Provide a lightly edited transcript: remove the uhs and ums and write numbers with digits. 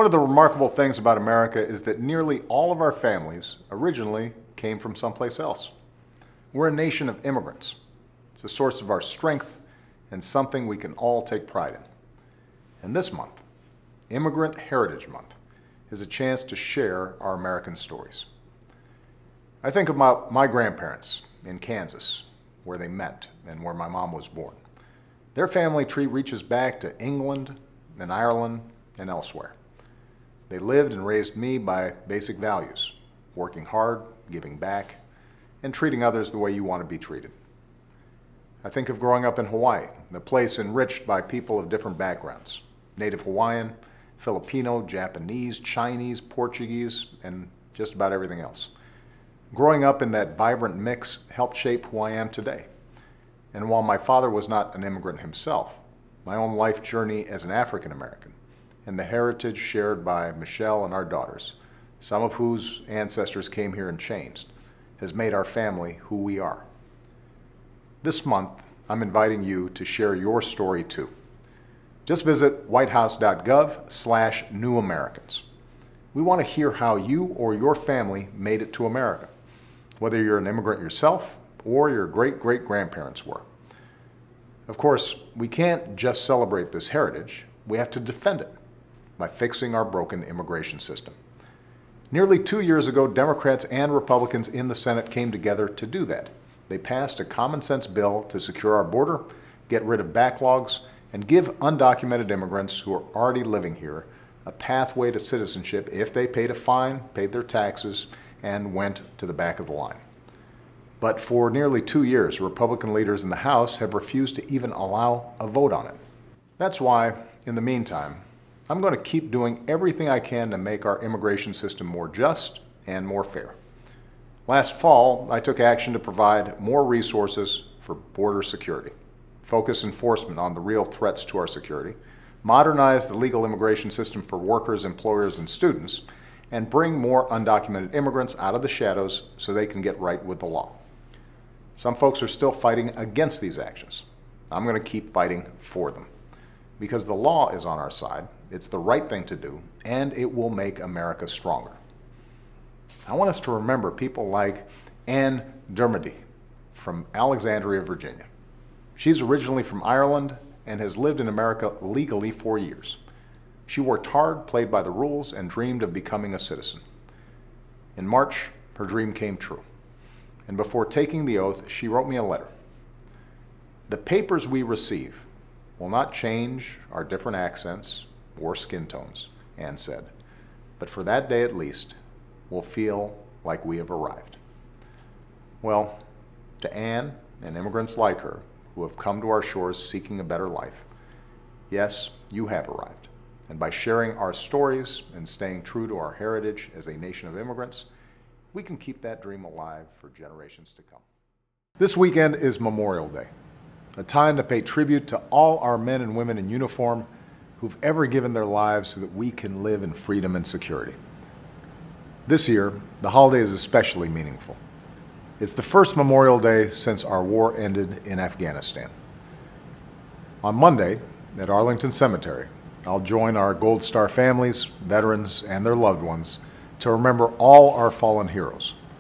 of the remarkable things about America is that nearly all of our families originally came from someplace else. We're a nation of immigrants. It's a source of our strength and something we can all take pride in. And this month, Immigrant Heritage Month, is a chance to share our American stories. I think about my grandparents in Kansas, where they met and where my mom was born. Their family tree reaches back to England and Ireland and elsewhere. They lived and raised me by basic values: working hard, giving back, and treating others the way you want to be treated. I think of growing up in Hawaii, a place enriched by people of different backgrounds: Native Hawaiian, Filipino, Japanese, Chinese, Portuguese, and just about everything else. Growing up in that vibrant mix helped shape who I am today. And while my father was not an immigrant himself, my own life journey as an African American, and the heritage shared by Michelle and our daughters, some of whose ancestors came here and changed, has made our family who we are. This month, I'm inviting you to share your story too. Just visit whitehouse.gov/NewAmericans. We want to hear how you or your family made it to America, whether you're an immigrant yourself or your great-great-grandparents were. Of course, we can't just celebrate this heritage, we have to defend it by fixing our broken immigration system. Nearly 2 years ago, Democrats and Republicans in the Senate came together to do that. They passed a common-sense bill to secure our border, get rid of backlogs, and give undocumented immigrants who are already living here a pathway to citizenship if they paid a fine, paid their taxes, and went to the back of the line. But for nearly 2 years, Republican leaders in the House have refused to even allow a vote on it. That's why, in the meantime, I'm going to keep doing everything I can to make our immigration system more just and more fair. Last fall, I took action to provide more resources for border security, focus enforcement on the real threats to our security, modernize the legal immigration system for workers, employers, and students, and bring more undocumented immigrants out of the shadows so they can get right with the law. Some folks are still fighting against these actions. I'm going to keep fighting for them. Because the law is on our side, it's the right thing to do, and it will make America stronger. I want us to remember people like Anne Dermody from Alexandria, Virginia. She's originally from Ireland and has lived in America legally for years. She worked hard, played by the rules, and dreamed of becoming a citizen. In March, her dream came true. And before taking the oath, she wrote me a letter. "The papers we receive will not change our different accents or skin tones," Anne said, "but for that day at least, we'll feel like we have arrived." Well, to Anne and immigrants like her who have come to our shores seeking a better life, yes, you have arrived. And by sharing our stories and staying true to our heritage as a nation of immigrants, we can keep that dream alive for generations to come. This weekend is Memorial Day, a time to pay tribute to all our men and women in uniform who've ever given their lives so that we can live in freedom and security. This year, the holiday is especially meaningful. It's the first Memorial Day since our war ended in Afghanistan. On Monday, at Arlington Cemetery, I'll join our Gold Star families, veterans, and their loved ones to remember all our fallen heroes